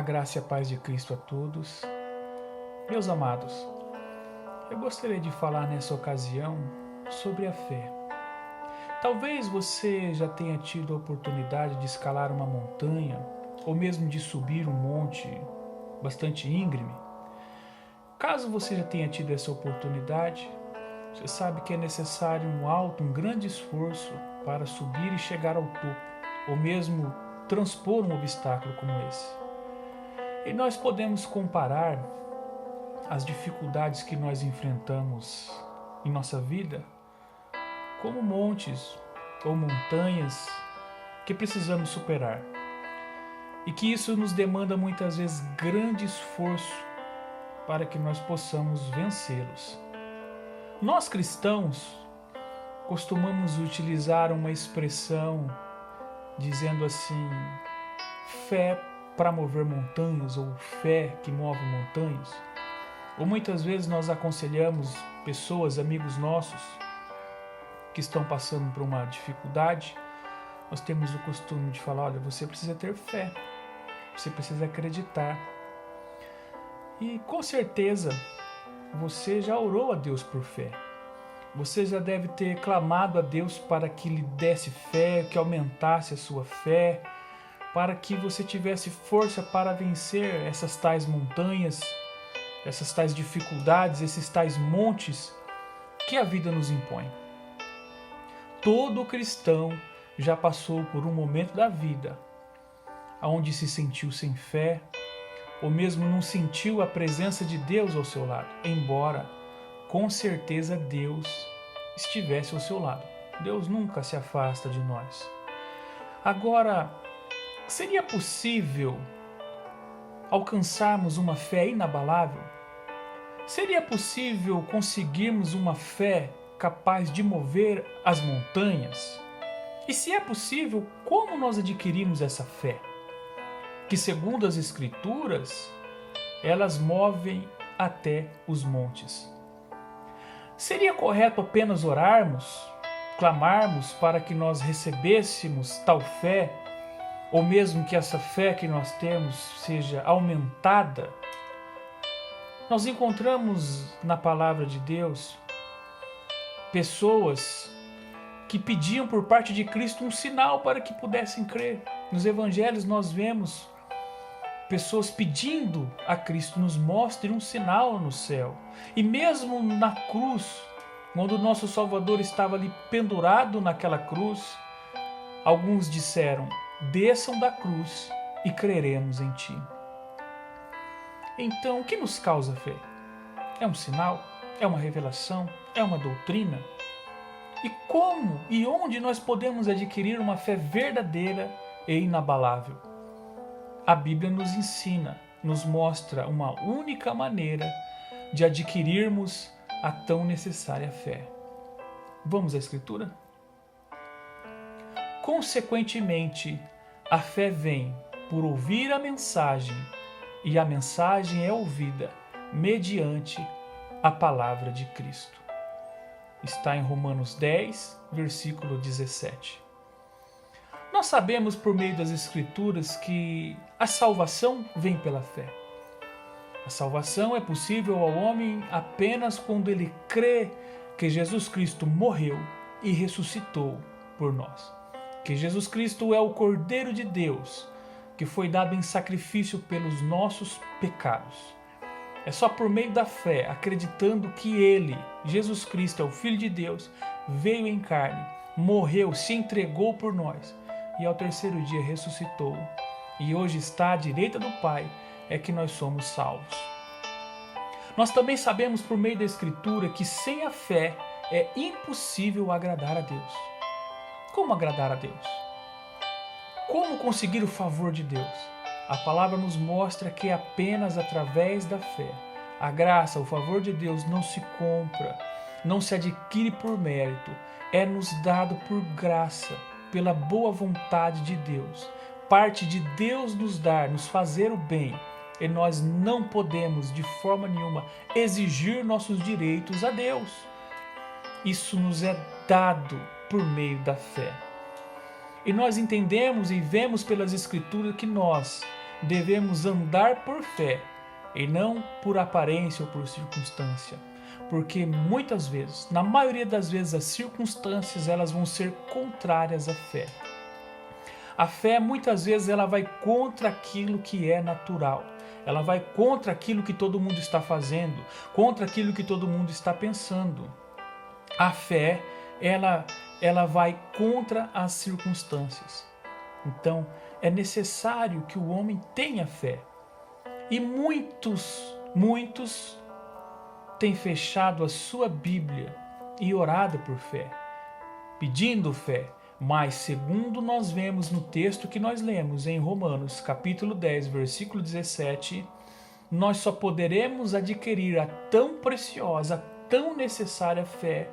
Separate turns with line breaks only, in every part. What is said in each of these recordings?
A graça e a paz de Cristo a todos. Meus amados, eu gostaria de falar nessa ocasião sobre a fé. Talvez você já tenha tido a oportunidade de escalar uma montanha ou mesmo de subir um monte bastante íngreme. Caso você já tenha tido essa oportunidade, você sabe que é necessário um grande esforço para subir e chegar ao topo, ou mesmo transpor um obstáculo como esse. E nós podemos comparar as dificuldades que nós enfrentamos em nossa vida como montes ou montanhas que precisamos superar. E que isso nos demanda muitas vezes grande esforço para que nós possamos vencê-los. Nós cristãos costumamos utilizar uma expressão dizendo assim: fé para mover montanhas, ou fé que move montanhas. Ou muitas vezes nós aconselhamos pessoas, amigos nossos, que estão passando por uma dificuldade. Nós temos o costume de falar: olha, você precisa ter fé, você precisa acreditar. E com certeza você já orou a Deus por fé. Você já deve ter clamado a Deus para que lhe desse fé, que aumentasse a sua fé, para que você tivesse força para vencer essas tais montanhas, essas tais dificuldades, esses tais montes que a vida nos impõe. Todo cristão já passou por um momento da vida onde se sentiu sem fé, ou mesmo não sentiu a presença de Deus ao seu lado, embora com certeza Deus estivesse ao seu lado. Deus nunca se afasta de nós. Agora, seria possível alcançarmos uma fé inabalável? Seria possível conseguirmos uma fé capaz de mover as montanhas? E se é possível, como nós adquirimos essa fé? Que segundo as Escrituras, elas movem até os montes. Seria correto apenas orarmos, clamarmos para que nós recebêssemos tal fé, ou mesmo que essa fé que nós temos seja aumentada? Nós encontramos na palavra de Deus pessoas que pediam por parte de Cristo um sinal para que pudessem crer. Nos evangelhos nós vemos pessoas pedindo a Cristo: nos mostre um sinal no céu. E mesmo na cruz, quando o nosso Salvador estava ali pendurado naquela cruz, alguns disseram: desçam da cruz e creremos em ti. Então, o que nos causa fé? É um sinal? É uma revelação? É uma doutrina? E como e onde nós podemos adquirir uma fé verdadeira e inabalável? A Bíblia nos ensina, nos mostra uma única maneira de adquirirmos a tão necessária fé. Vamos à Escritura? Consequentemente, a fé vem por ouvir a mensagem, e a mensagem é ouvida mediante a palavra de Cristo. Está em Romanos 10, versículo 17. Nós sabemos por meio das Escrituras que a salvação vem pela fé. A salvação é possível ao homem apenas quando ele crê que Jesus Cristo morreu e ressuscitou por nós. Que Jesus Cristo é o Cordeiro de Deus, que foi dado em sacrifício pelos nossos pecados. É só por meio da fé, acreditando que Ele, Jesus Cristo, é o Filho de Deus, veio em carne, morreu, se entregou por nós e ao terceiro dia ressuscitou e hoje está à direita do Pai, é que nós somos salvos. Nós também sabemos por meio da Escritura que sem a fé é impossível agradar a Deus. Como agradar a Deus? Como conseguir o favor de Deus? A palavra nos mostra que é apenas através da fé. A graça, o favor de Deus não se compra, não se adquire por mérito, é nos dado por graça, pela boa vontade de Deus. Parte de Deus nos dar, nos fazer o bem, e nós não podemos de forma nenhuma exigir nossos direitos a Deus. Isso nos é dado por meio da fé. E nós entendemos e vemos pelas Escrituras que nós, devemos andar por fé e não por aparência ou por circunstância. Porque muitas vezes, na maioria das vezes, as circunstâncias elas vão ser contrárias à fé. A fé muitas vezes ela vai contra aquilo que é natural. Ela vai contra aquilo que todo mundo está fazendo, contra aquilo que todo mundo está pensando. A fé, ela vai contra as circunstâncias. Então, é necessário que o homem tenha fé. E muitos têm fechado a sua Bíblia e orado por fé, pedindo fé. Mas, segundo nós vemos no texto que nós lemos em Romanos, capítulo 10, versículo 17, nós só poderemos adquirir a tão preciosa, tão necessária fé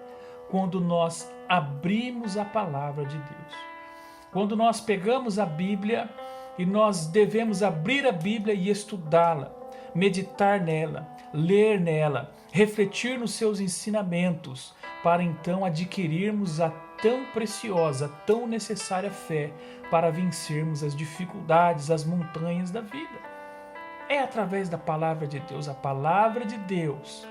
quando nós abrimos a palavra de Deus. Quando nós pegamos a Bíblia e nós devemos abrir a Bíblia e estudá-la, meditar nela, ler nela, refletir nos seus ensinamentos, para então adquirirmos a tão preciosa, tão necessária fé para vencermos as dificuldades, as montanhas da vida. É através da palavra de Deus, a palavra de Deus,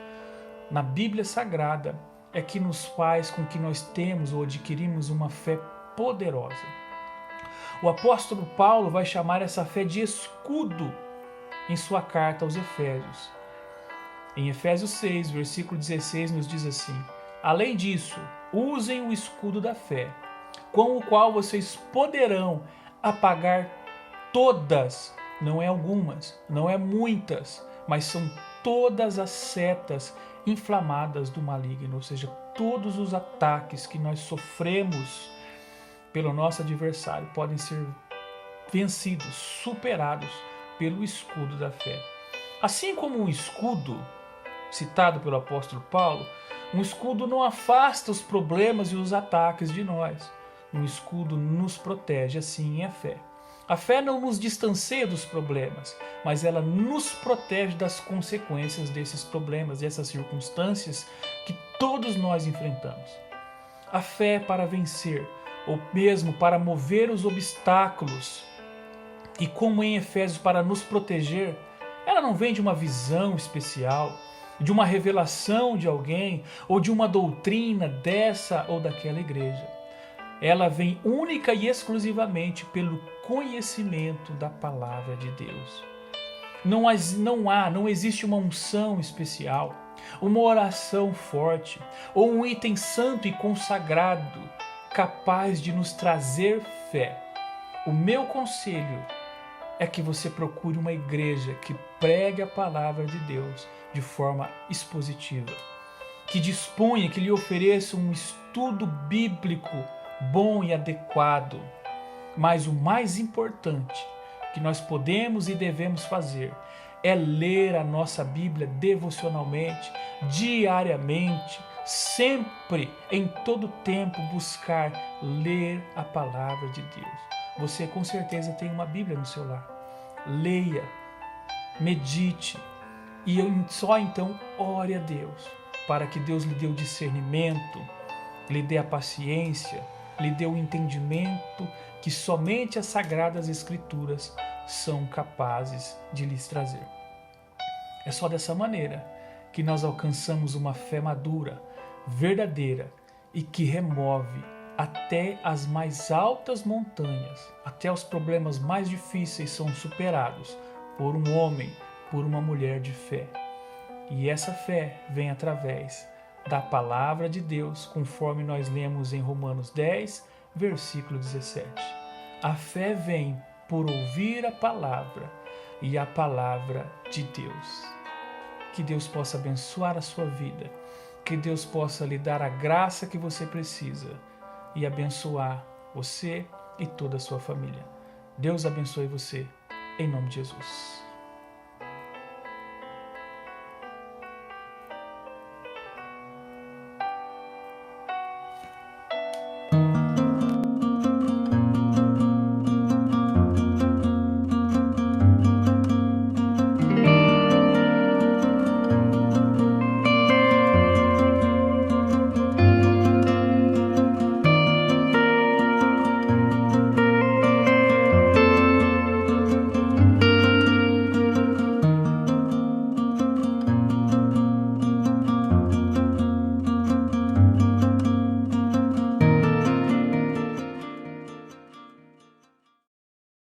na Bíblia Sagrada, é que nos faz com que nós temos ou adquirimos uma fé poderosa. O apóstolo Paulo vai chamar essa fé de escudo em sua carta aos Efésios. Em Efésios 6, versículo 16, nos diz assim: além disso, usem o escudo da fé, com o qual vocês poderão apagar todas, não é algumas, não é muitas, mas são todas as setas inflamadas do maligno, ou seja, todos os ataques que nós sofremos pelo nosso adversário podem ser vencidos, superados pelo escudo da fé. Assim como um escudo, citado pelo apóstolo Paulo, um escudo não afasta os problemas e os ataques de nós. Um escudo nos protege, assim é a fé. A fé não nos distancia dos problemas, mas ela nos protege das consequências desses problemas, dessas circunstâncias que todos nós enfrentamos. A fé é para vencer, ou mesmo para mover os obstáculos, e como em Efésios, para nos proteger, ela não vem de uma visão especial, de uma revelação de alguém, ou de uma doutrina dessa ou daquela igreja. Ela vem única e exclusivamente pelo conhecimento da palavra de Deus. Não existe uma unção especial, uma oração forte, ou um item santo e consagrado capaz de nos trazer fé. O meu conselho é que você procure uma igreja que pregue a palavra de Deus de forma expositiva, que disponha, que lhe ofereça um estudo bíblico bom e adequado. Mas o mais importante que nós podemos e devemos fazer é ler a nossa Bíblia devocionalmente, diariamente, sempre, em todo tempo, buscar ler a palavra de Deus. Você com certeza tem uma Bíblia no seu lar. Leia, medite e só então ore a Deus, para que Deus lhe dê o discernimento, lhe dê a paciência, lhe dê o entendimento que somente as Sagradas Escrituras são capazes de lhes trazer. É só dessa maneira que nós alcançamos uma fé madura, verdadeira e que remove até as mais altas montanhas, até os problemas mais difíceis são superados por um homem, por uma mulher de fé. E essa fé vem através da palavra de Deus, conforme nós lemos em Romanos 10, versículo 17. A fé vem por ouvir a palavra e a palavra de Deus. Que Deus possa abençoar a sua vida, que Deus possa lhe dar a graça que você precisa e abençoar você e toda a sua família. Deus abençoe você, em nome de Jesus.